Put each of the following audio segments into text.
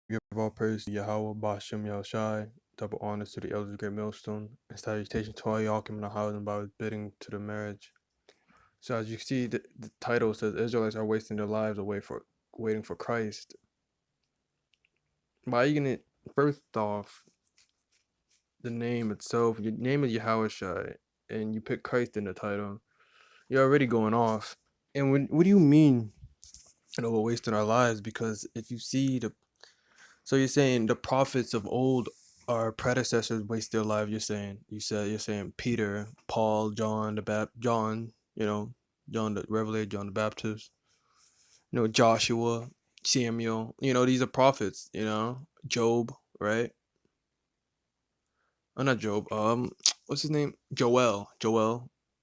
Give all praise to Yahweh, Bashem, Yahushai, double honors to the elders of Great Millstone, and salutations to all Yakim in the house and by his bidding to the marriage. So as you see, the title says Israelites are wasting their lives waiting for Christ. Why are you gonna, first off, the name itself, your name is Yahushai, and you pick Christ in the title, you're already going off. And what do you mean, we're wasting our lives? Because if you see so you're saying the prophets of old, our predecessors, waste their lives. You're saying Peter, Paul, John John, John the Revelator, John the Baptist, Joshua, Samuel. These are prophets. Job, right? Oh, not Job. What's his name? Joel,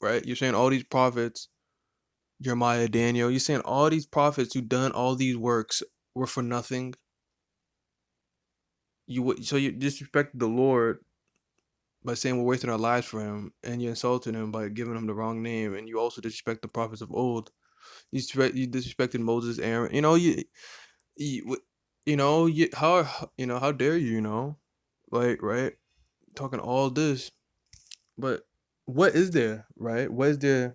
right? You're saying all these prophets, Jeremiah, Daniel. You're saying all these prophets who done all these works were for nothing. So you disrespect the Lord by saying we're wasting our lives for him, and you insulted him by giving him the wrong name, and you also disrespect the prophets of old. You disrespected Moses, Aaron. How dare you? Like, right, talking all this, but what is there, right? What is there?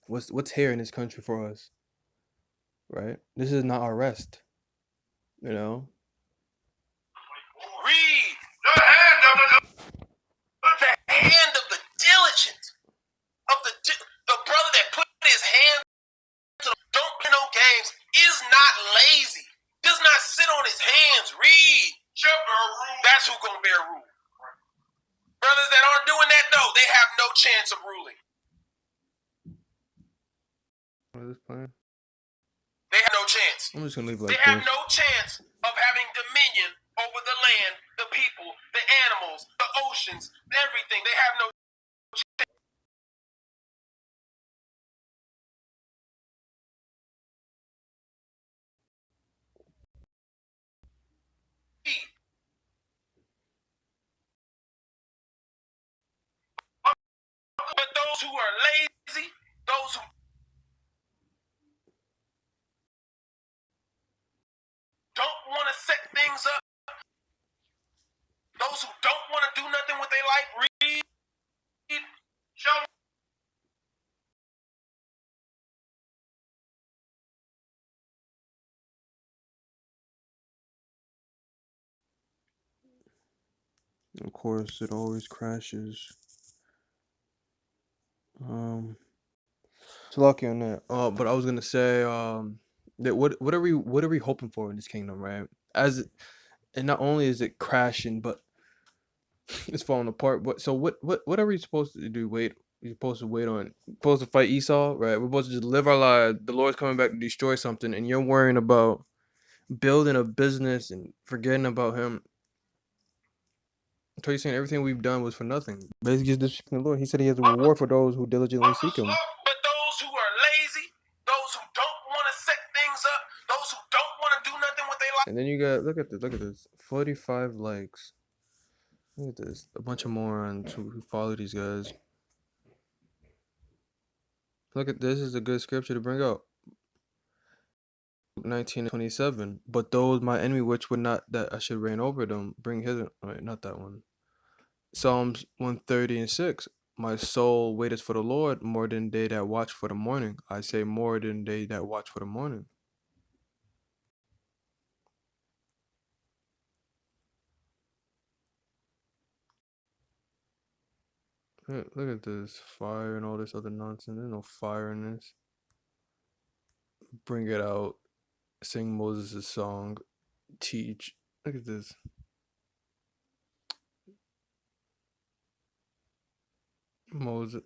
What's here in this country for us, right? This is not our rest, you know. Read the hand of the diligent, of the brother that put his hand to don't play no games, is not lazy, does not sit on his hands. Read. That's who gonna bear rule. Brothers that aren't doing that, though, they have no chance of ruling. What is this playing? They have no chance. I'm just gonna leave it like They have no chance of having dominion over the land, the people, the animals, the oceans, everything. They have no chance. But those who are lazy, those who don't want to set things up, those who don't want to do nothing with their life, read, show. Of course, it always crashes. So lucky on that. But I was gonna say, that what are we hoping for in this kingdom, right? And not only is it crashing, but it's falling apart. But so what are we supposed to do? We're supposed to wait on, supposed to fight Esau, right? We're supposed to just live our lives. The Lord's coming back to destroy something, and you're worrying about building a business and forgetting about Him. So you're saying everything we've done was for nothing. Basically, just disrespecting the Lord. He said He has a reward for those who diligently seek Him. But those who are lazy, those who don't want to set things up, those who don't want to do nothing with their life. And then you got, look at this, 45 likes. Look at this, a bunch of morons who follow these guys. Look at this, is a good scripture to bring up. 19:27. But those my enemy which would not that I should reign over them, bring hither. Wait, not that one. Psalms 130:6. My soul waiteth for the Lord more than they that watch for the morning. I say more than they that watch for the morning. Look at this fire and all this other nonsense. There's no fire in this. Bring it out. Sing Moses' song. Teach. Look at this. Moses.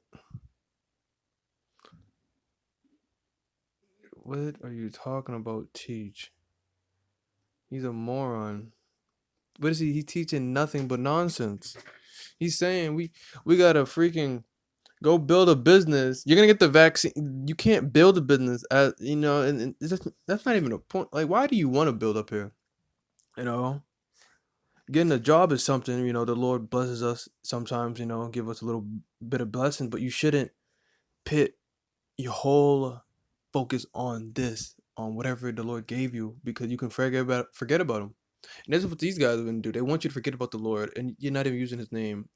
What are you talking about? Teach. He's a moron. What is he? He's teaching nothing but nonsense. He's saying we gotta freaking go build a business. You're gonna get the vaccine. You can't build a business and that's not even a point. Like, why do you want to build up here? Getting a job is something, the Lord blesses us sometimes, give us a little bit of blessing, but you shouldn't pit your whole focus on whatever the Lord gave you, because you can forget about him. And that's what these guys are gonna do. They want you to forget about the Lord, and you're not even using His name,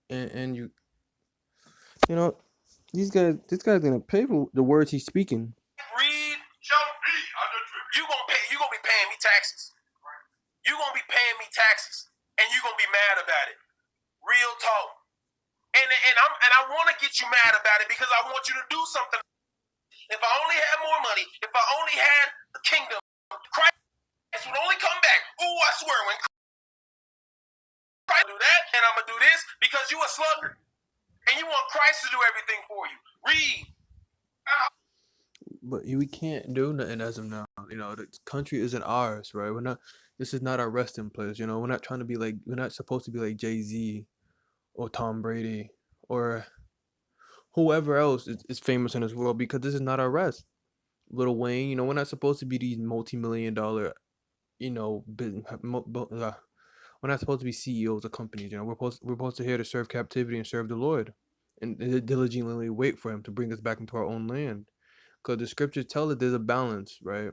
and you know, this guy's gonna pay for the words he's speaking. Read shall be under tribute. You gonna be paying me taxes. You gonna be paying me taxes, and you gonna be mad about it. Real talk. And I want to get you mad about it because I want you to do something. If I only had more money, if I only had the kingdom, Christ would only come back. Ooh, I swear, when Christ do that, and I'm gonna do this because you a sluggard, and you want Christ to do everything for you. Read. But we can't do nothing as of now. You know, the country isn't ours, right? We're not. This is not our resting place. You know, we're not trying to be like. We're not supposed to be like Jay-Z or Tom Brady or whoever else is famous in this world, because this is not our rest. Lil Wayne, you know, we're not supposed to be these multi-million-dollar, you know, business. We're not supposed to be CEOs of companies. You know, we're supposed to here to serve captivity and serve the Lord, and diligently wait for Him to bring us back into our own land. Because the scriptures tell us there's a balance, right?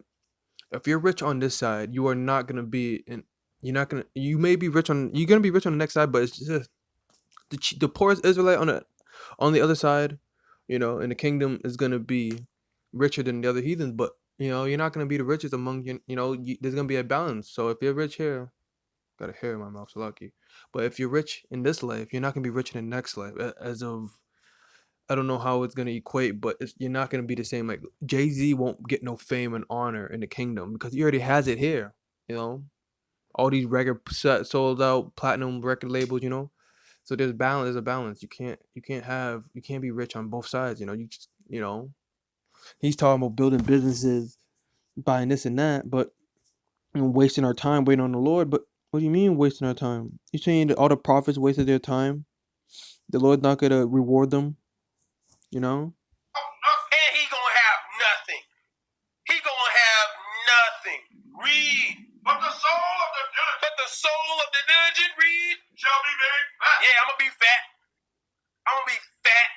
If you're rich on this side, you are not gonna be in. You're not gonna. You may be rich on. You're gonna be rich on the next side, but it's just the poorest Israelite on the other side, you know, and the kingdom is gonna be richer than the other heathens. But you know, you're not gonna be the richest among you. You know, there's gonna be a balance. So if you're rich here, got a hair in my mouth, so lucky. But if you're rich in this life, you're not gonna be rich in the next life. As of I don't know how it's gonna equate, but you're not gonna be the same. Like Jay-Z won't get no fame and honor in the kingdom because he already has it here. You know, all these record sold out platinum record labels. You know, so there's balance. There's a balance. You can't be rich on both sides. You know, you know. He's talking about building businesses, buying this and that, but wasting our time waiting on the Lord. But what do you mean wasting our time? You saying that all the prophets wasted their time? The Lord's not gonna reward them? You know? And he gonna have nothing. He gonna have nothing. Read. But the soul of the diligent, read, shall be made fat. Yeah, I'm gonna be fat. I'm gonna be fat.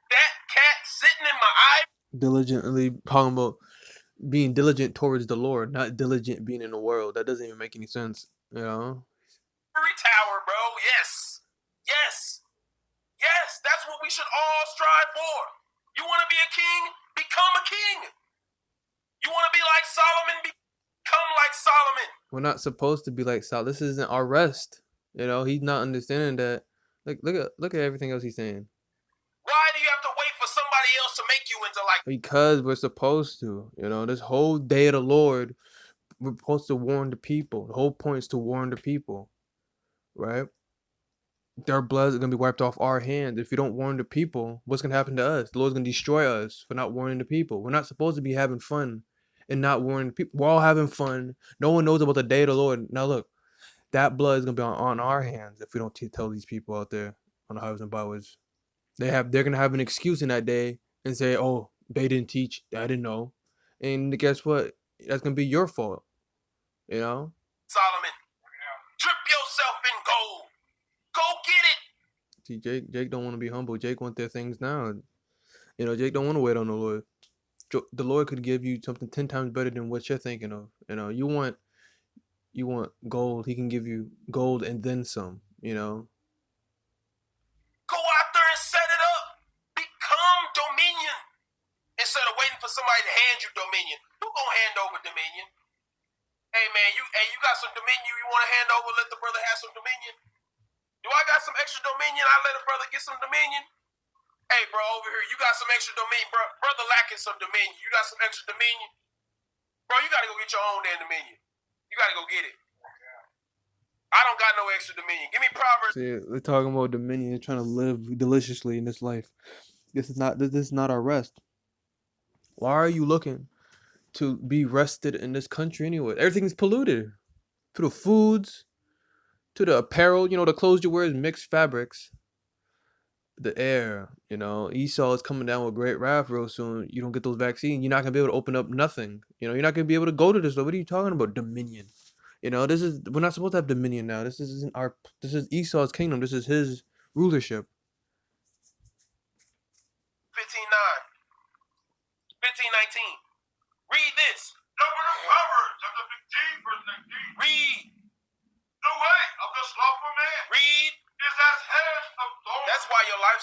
That cat sitting in my eye. Diligently talking about being diligent towards the Lord, not diligent being in the world. That doesn't even make any sense. You know? Tower, bro. Yes. Yes. Yes. That's what we should all strive for. You want to be a king? Become a king. You want to be like Solomon? Become like Solomon. We're not supposed to be like Saul. This isn't our rest. You know, he's not understanding that. Like, look at everything else he's saying. Why do you have to wait for somebody else to make you into like? Because we're supposed to. You know, this whole day of the Lord, we're supposed to warn the people. The whole point is to warn the people, right? Their blood is gonna be wiped off our hands. If you don't warn the people, what's gonna happen to us? The Lord's gonna destroy us for not warning the people. We're not supposed to be having fun and not warning the people. We're all having fun. No one knows about the day of the Lord. Now look, that blood is gonna be on our hands if we don't tell these people out there on the highways and byways. They're gonna have an excuse in that day and say, "Oh, they didn't teach. I didn't know," and guess what? That's gonna be your fault. You know. Solomon, drip yourself in gold. Go get it. See, Jake don't want to be humble. Jake want their things now. You know, Jake don't want to wait on the Lord. The Lord could give you something 10 times better than what you're thinking of. You know, you want gold. He can give you gold and then some. You know. Go out there and set it up. Become dominion instead of waiting for somebody to hand you dominion. Who gonna hand over dominion? Hey man, you got some dominion you want to hand over? Let the brother have some dominion. Do I got some extra dominion? I let a brother get some dominion. Hey bro, over here, you got some extra dominion, bro. Brother lacking some dominion. You got some extra dominion, bro. You gotta go get your own damn dominion. You gotta go get it. I don't got no extra dominion. Give me Proverbs. See, we're talking about dominion and trying to live deliciously in this life. This is not our rest. Why are you looking to be rested in this country anyway? Everything's polluted. To the foods, to the apparel, you know, the clothes you wear is mixed fabrics. The air, you know, Esau is coming down with great wrath real soon. You don't get those vaccines, you're not gonna be able to open up nothing. You know, you're not gonna be able to go to this. What are you talking about? Dominion. You know, we're not supposed to have dominion now. This is Esau's kingdom. This is his rulership. 15:9, 15:19. Read this. Proverbs chapter 15, verse 19. Read.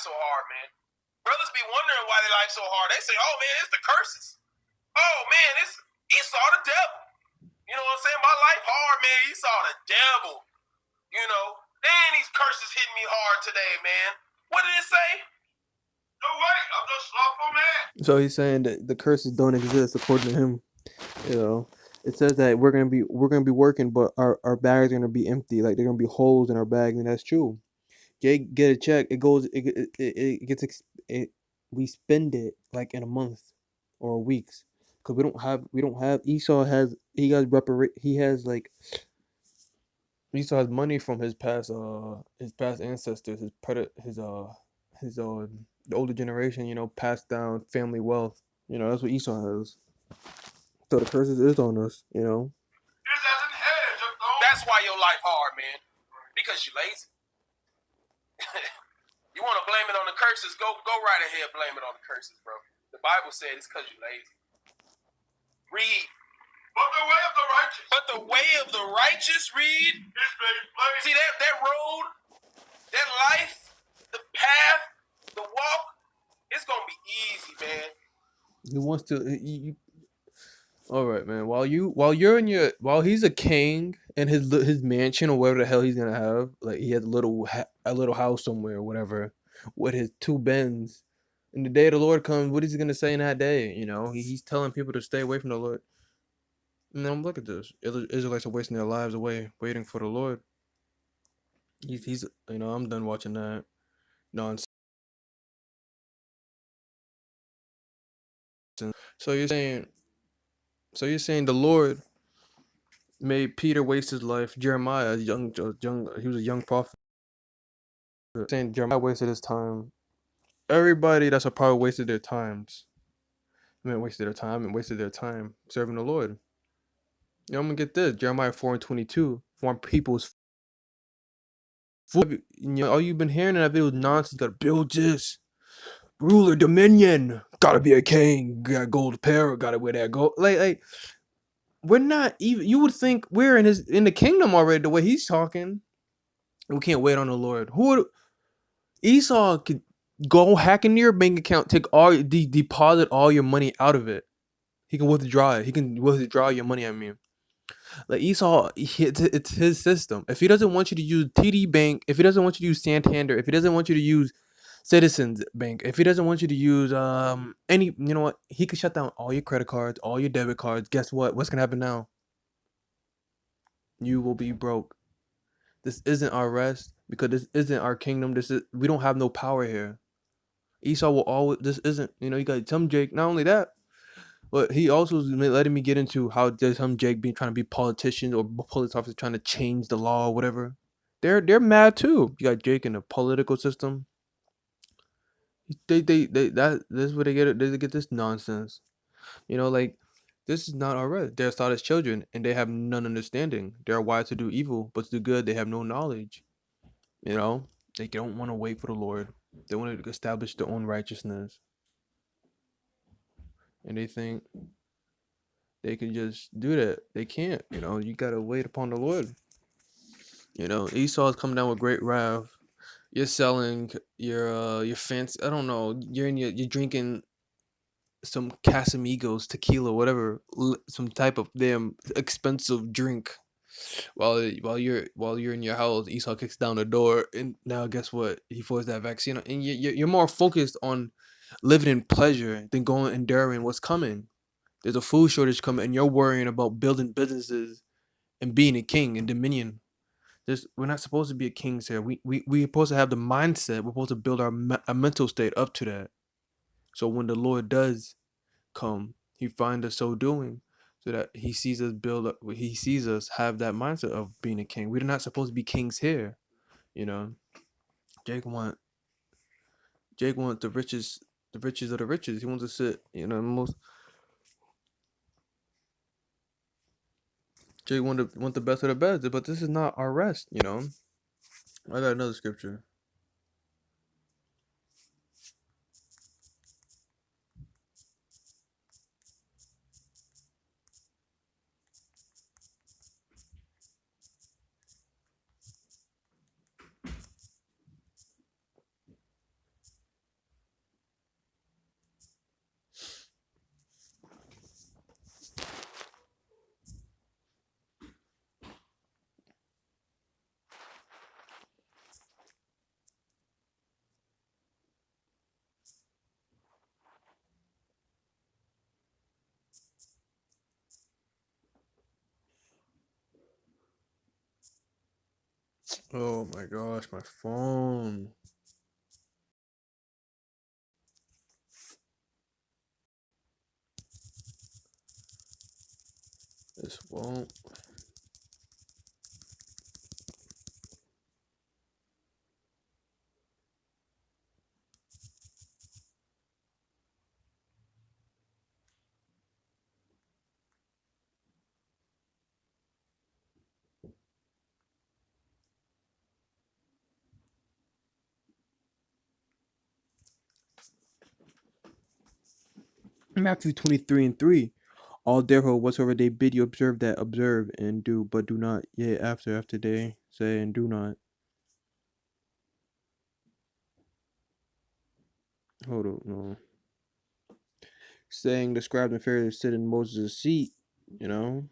so hard, man. Brothers be wondering why their life so hard. They say, oh, man, it's the curses. Oh, man, it's Esau the devil. You know what I'm saying? My life hard, man. Esau the devil. You know? Man, these curses hitting me hard today, man. What did it say? No way, I'm just slothful man. So he's saying that the curses don't exist according to him. You know, it says that we're gonna be working, but our bags are gonna be empty. Like they're gonna be holes in our bags, and that's true. Jake get a check. It goes. It gets. We spend it like in a month or weeks because we don't have. Esau has. He has He has like. Esau has money from his past ancestors. His the older generation. You know, passed down family wealth. You know, that's what Esau has. So the curses is on us. You know. That's why your life hard, man. Because you lazy. You want to blame it on the curses? Go right ahead, blame it on the curses, bro. The Bible said it's because you lazy. Read. But the way of the righteous. But the way of the righteous, read. See that road, that life, the path, the walk, it's gonna be easy, man. He wants to. All right, man. While he's a king in his mansion or whatever the hell he's gonna have, like he has a little house somewhere or whatever, with his two Bens. And the day of the Lord comes, what is he gonna say in that day? You know, he's telling people to stay away from the Lord. And then look at this. Israelites are wasting their lives away waiting for the Lord. He's you know, I'm done watching that nonsense. So you're saying the Lord made Peter waste his life. Jeremiah, he was a young prophet. Saying Jeremiah wasted his time. Everybody that's a prophet wasted their times. Wasted their time serving the Lord. You know, I'm gonna get this. Jeremiah 4:22. Form people's food. You know, all you've been hearing in that video is nonsense. Gotta build this. Ruler, dominion. Gotta be a king. Got gold parrot. Gotta wear that gold. Like, we're not even. You would think we're in the kingdom already. The way he's talking, we can't wait on the Lord. Esau could go hack into your bank account, take deposit all your money out of it. He can withdraw it. He can withdraw your money. I mean, like Esau, it's his system. If he doesn't want you to use TD Bank, if he doesn't want you to use Santander, if he doesn't want you to use Citizens Bank, if he doesn't want you to use any, you know what, he could shut down all your credit cards, all your debit cards. Guess what? What's gonna happen now? You will be broke. This isn't our rest because this isn't our kingdom. We don't have no power here. Esau will always. This isn't. You know, you got some Jake. Not only that, but he also is letting me get into how there's some Jake being trying to be politicians or police officers trying to change the law or whatever. They're mad too. You got Jake in the political system. That's where they get it. They get this nonsense. You know, like this is not our right. They're thought as children, and they have none understanding. They are wired to do evil, but to do good, they have no knowledge. You know, they don't want to wait for the Lord. They want to establish their own righteousness, and they think they can just do that. They can't. You know, you gotta wait upon the Lord. You know, Esau is coming down with great wrath. You're selling your fancy. I don't know. You're drinking some Casamigos, tequila, whatever, some type of damn expensive drink. While you're in your house, Esau kicks down the door, and now guess what? He forced that vaccine, and you're more focused on living in pleasure than going enduring what's coming. There's a food shortage coming, and you're worrying about building businesses and being a king and dominion. We're not supposed to be a kings here. We're supposed to have the mindset. We're supposed to build our mental state up to that. So when the Lord does come, He find us so doing, so that He sees us build up. He sees us have that mindset of being a king. We're not supposed to be kings here. You know, Jake want the riches of the riches. He wants to sit. You know, most Jake want the best of the best. But this is not our rest. You know. I got another scripture. Oh my gosh, my phone. This won't. Matthew 23 and 3. All therefore whatsoever they bid you observe that observe and do, but do not yet after they say and do not. Hold on, no. Saying the scribes and Pharisees sit in Moses' seat, you know.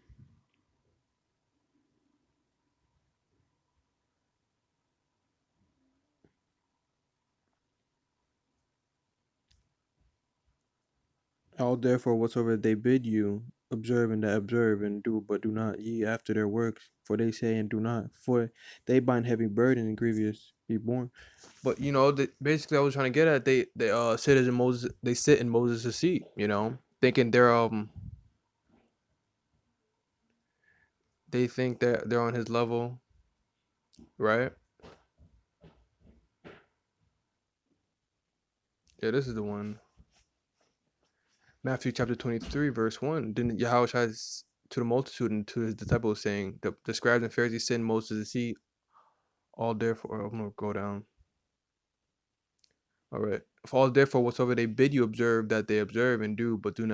All therefore whatsoever they bid you observe and that observe and do, but do not ye after their works, for they say and do not, for they bind heavy burden and grievous be borne. But you know, basically, I was trying to get at they sit as in Moses. They sit in Moses' seat. You know, thinking they think that they're on his level, right? Yeah, this is the one. Matthew chapter 23, verse 1. Then Yahweh to the multitude and to his disciples, saying, the scribes and Pharisees sit in Moses' seat. All therefore, I'm gonna go down. All right. For all therefore whatsoever they bid you observe, that they observe and do, but do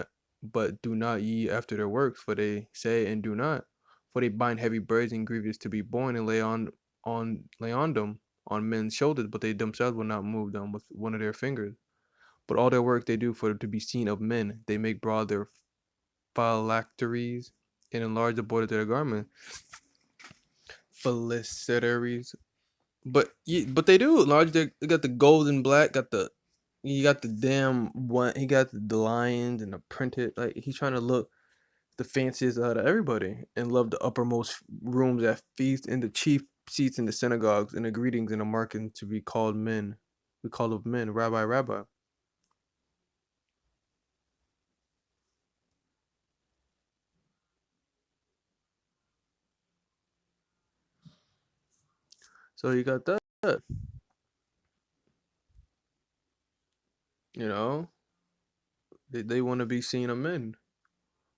not ye after their works, for they say and do not. For they bind heavy burdens and grievous to be borne and lay on them on men's shoulders, but they themselves will not move them with one of their fingers. But all their work they do for to be seen of men. They make broad their phylacteries and enlarge the border of their garment. Felicitaries. But they do enlarge their. They got the gold and black. Got the you got the damn one. He got the lions and the printed. Like he's trying to look the fanciest out of everybody and love the uppermost rooms at feast and the chief seats in the synagogues and the greetings in the market to be called men. We call of men, rabbi, rabbi. So you got that. You know, they want to be seen of men,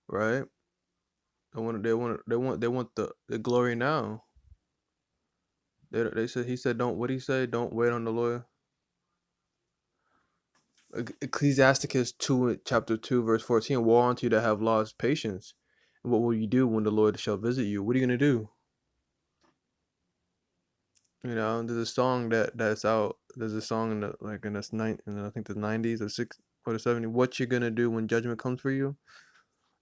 right? They want the glory now. They said he said don't what he say don't wait on the Lord. Ecclesiasticus 2 chapter 2 verse 14. Woe unto you that have lost patience, and what will you do when the Lord shall visit you? What are you gonna do? You know, there's a song that's out. There's a song in the like in this I think the 90s or 6 or the 70s. What you gonna do when judgment comes for you?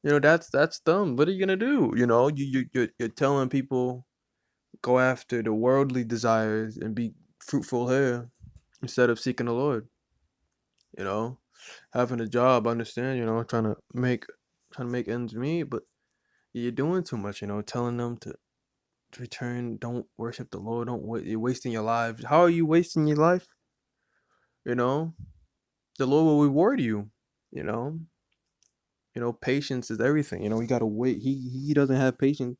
You know, that's dumb. What are you gonna do? You know, you're telling people go after the worldly desires and be fruitful here instead of seeking the Lord. You know, having a job, I understand. You know, trying to make ends meet, but you're doing too much. You know, telling them to return, don't worship the Lord, don't you're wasting your lives. How are you wasting your life? You know, the Lord will reward you. You know, patience is everything. You know, you gotta wait. He doesn't have patience.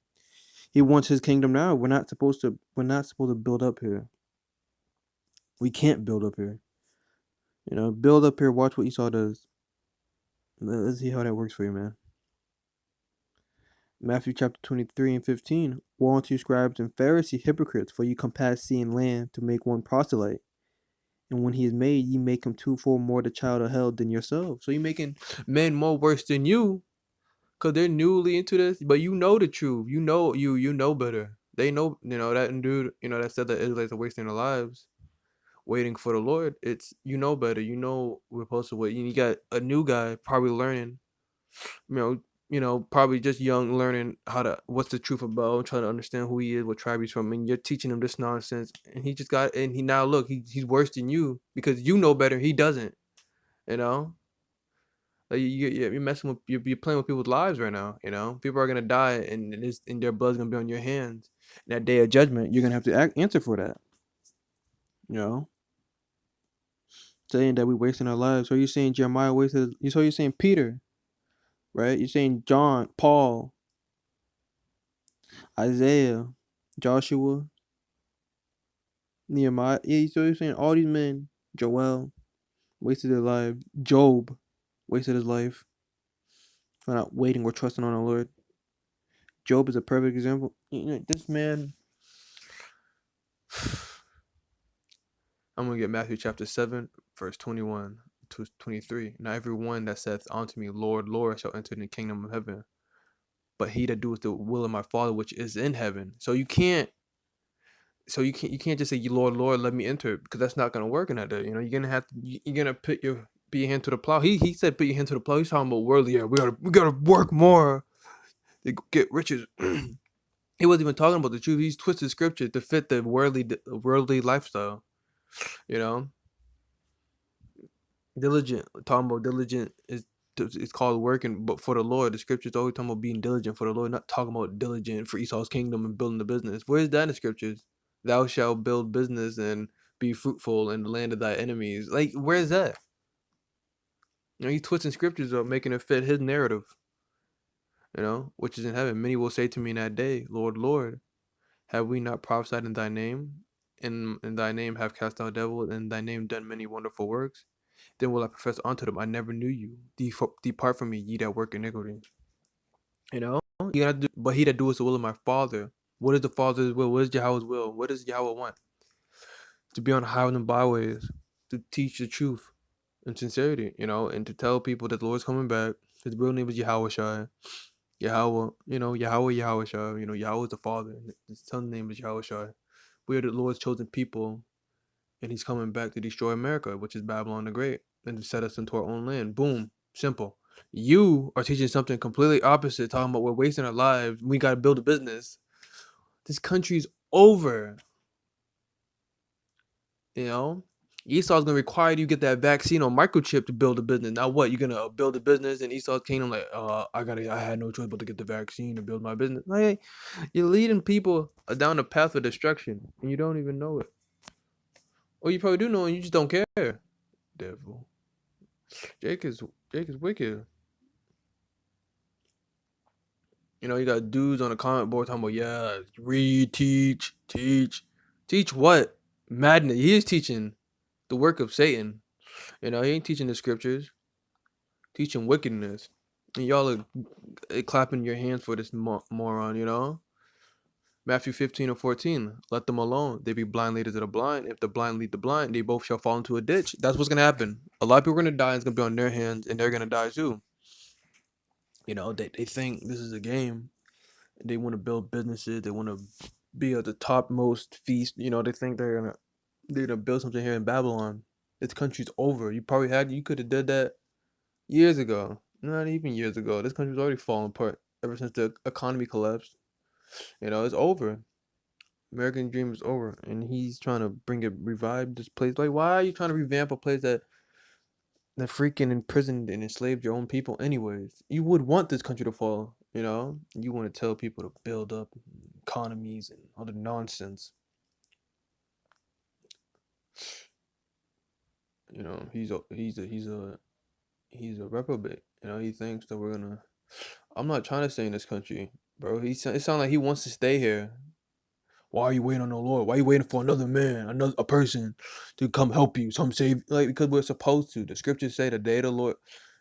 He wants his kingdom now. We're not supposed to build up here. We can't build up here. You know, build up here. Watch what Esau does. Let's see how that works for you, man. Matthew chapter 23 and 15. Woe unto you, scribes and Pharisees, hypocrites, for you compass sea and land to make one proselyte. And when he is made, ye make him twofold more the child of hell than yourself. So you're making men more worse than you, because they're newly into this, but you know the truth. You know better. They know, that dude, that said that Israelites are wasting their lives waiting for the Lord. It's, better. You know we're supposed to wait. You got a new guy probably learning, you know, probably just young, learning what's the truth about, trying to understand who he is, what tribe he's from, and you're teaching him this nonsense, and he now look, he's worse than you because you know better, he doesn't, you know. Like you're you're playing with people's lives right now. You know, people are gonna die, and their blood's gonna be on your hands. That day of judgment, you're gonna have to answer for that. You know, saying that we're wasting our lives. So you're saying Jeremiah wasted. So you're saying Peter, right? You're saying John, Paul, Isaiah, Joshua, Nehemiah. Yeah, so you're saying all these men, Joel, wasted their life. Job wasted his life for not waiting or trusting on the Lord. Job is a perfect example. You know, this man. I'm gonna get Matthew chapter 7, verse 21 to 23. Not every one that saith unto me, Lord, Lord, shall enter the kingdom of heaven, but he that doeth the will of my Father which is in heaven. So you can't just say, Lord, Lord, let me enter it, because that's not gonna work in that day. You know, you're gonna put your hand to the plow. He said put your hand to the plow. He's talking about worldly. Yeah, we gotta work more to get riches. He wasn't even talking about the truth. He's twisted scripture to fit the worldly lifestyle. You know, diligent. Talking about diligent is it's called working, but for the Lord, the scriptures always talking about being diligent for the Lord, not talking about diligent for Esau's kingdom and building the business. Where is that in the scriptures? Thou shalt build business and be fruitful in the land of thy enemies. Like, where is that? You know, he's twisting scriptures up, making it fit his narrative. You know, which is in heaven. Many will say to me in that day, Lord, Lord, have we not prophesied in thy name? In thy name have cast out devils, and in thy name done many wonderful works? Then will I profess unto them, I never knew you. Depart from me, ye that work iniquity. You know, you gotta do, but he that doeth the will of my Father. What is the Father's will? What is Yahweh's will? What does Yahweh want? To be on the highways and byways, to teach the truth and sincerity, you know, and to tell people that the Lord's coming back. His real name is Yahweh Shai. Yahweh, you know, Yahweh Shai. You know, Yahweh is the Father. His son's name is Yahweh Shai. We are the Lord's chosen people, and he's coming back to destroy America, which is Babylon the Great, and to set us into our own land. Boom. Simple. You are teaching something completely opposite, talking about we're wasting our lives. We got to build a business. This country's over. You know, Esau's gonna require you get that vaccine or microchip to build a business. Now what? You're gonna build a business in Esau's kingdom? Like, I had no choice but to get the vaccine to build my business. Like, you're leading people down the path of destruction, and you don't even know it. Or you probably do know, and you just don't care. Devil. Jake is Jake is wicked. You know, you got dudes on the comment board talking about, yeah, read, teach what? Madness. He is teaching the work of Satan. You know, he ain't teaching the scriptures, teaching wickedness. And y'all are clapping your hands for this moron, you know? Matthew 15 or 14, let them alone. They be blind leaders of the blind. If the blind lead the blind, they both shall fall into a ditch. That's what's going to happen. A lot of people are going to die, and it's going to be on their hands, and they're going to die too. You know, they think this is a game. They want to build businesses. They want to be at the topmost feast. You know, they think they're gonna build something here in Babylon. This country's over. You could have did that years ago. Not even years ago. This country's already fallen apart ever since the economy collapsed. You know, it's over. American dream is over, and he's trying to revive this place. Like, why are you trying to revamp a place that freaking imprisoned and enslaved your own people? Anyways, you would want this country to fall. You know, you want to tell people to build up economies and other nonsense. You know, he's a reprobate. You know, he thinks that we're gonna. I'm not trying to stay in this country, bro. It sounds like he wants to stay here. Why are you waiting on the Lord? Why are you waiting for another man, a person to come help you, come save? Like, because we're supposed to. The scriptures say the day the Lord,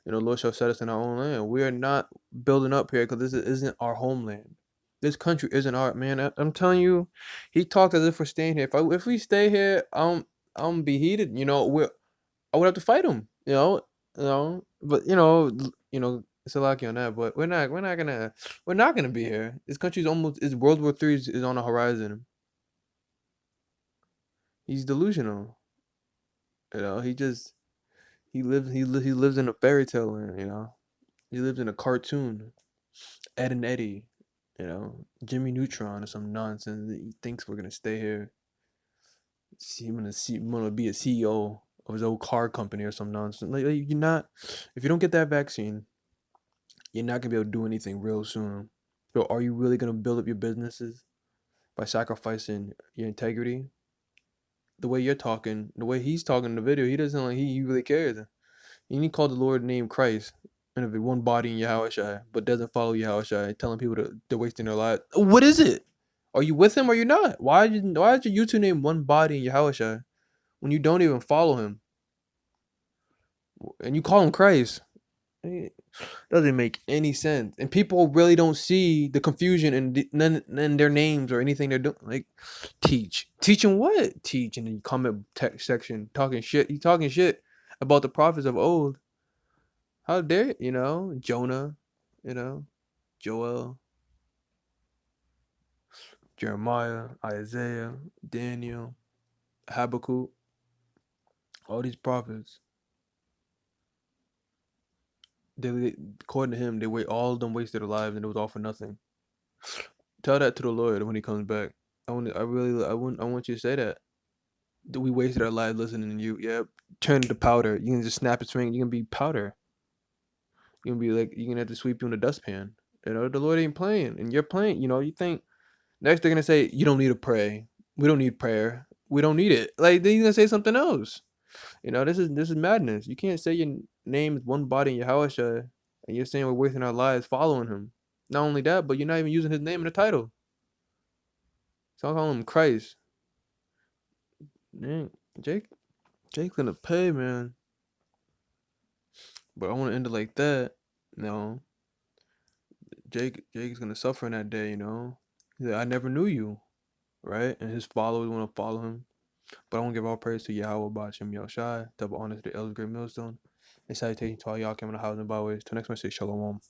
Lord shall set us in our own land. We are not building up here because this isn't our homeland. This country isn't our man. I'm telling you, he talked as if we're staying here. If we stay here, I'm be heated. You know, I would have to fight him. But it's a lucky on that. But we're not gonna be here. This country's almost is World War III is on the horizon. He's delusional. You know, he lives in a fairy tale land. You know, he lives in a cartoon. Ed and Eddie. You know, Jimmy Neutron or some nonsense. He thinks we're gonna stay here. I'm gonna be a CEO of his old car company or some nonsense. Like, you're not. If you don't get that vaccine, you're not gonna be able to do anything real soon. So are you really gonna build up your businesses? by sacrificing your integrity. The way you're talking, the way he's talking in the video, he doesn't like he really cares. And he called the Lord name Christ, and if it one body in Yahushua, but doesn't follow Yahushua, telling people to they're wasting their lives. What is it? Are you with him or you're not? Why is your YouTube name One Body in Yahushua when you don't even follow him and you call him Christ? It doesn't make any sense, and people really don't see the confusion in their names or anything they're doing. Like, teaching what? Teach in the comment text section, talking shit. You talking shit about the prophets of old. How dare Jonah, Joel, Jeremiah, Isaiah, Daniel, Habakkuk, all these prophets. According to him, all of them wasted their lives and it was all for nothing. Tell that to the Lord when he comes back. I want you to say that. We wasted our lives listening to you. Yeah, turn into powder. You can just snap a swing. You can be powder. You can be like, you can have to sweep you in the dustpan. The Lord ain't playing, and you're playing. You think next they're gonna say you don't need to pray. We don't need prayer. We don't need it. Like then you're gonna say something else. This is madness. You can't say your name is one body in Yahusha, and you're saying we're wasting our lives following him. Not only that, but you're not even using his name in the title. So I call him Christ. Man, Jake's gonna pay, man. But I want to end it like that. No, Jake's gonna suffer in that day. He's like, I never knew you, right? And his followers want to follow him. But I want to give all praise to Yahweh, Ba'Shem Yahushai, double honor to the elders, great millstone, and salutation to all y'all coming to the house and byways. Till next Wednesday, Shalom.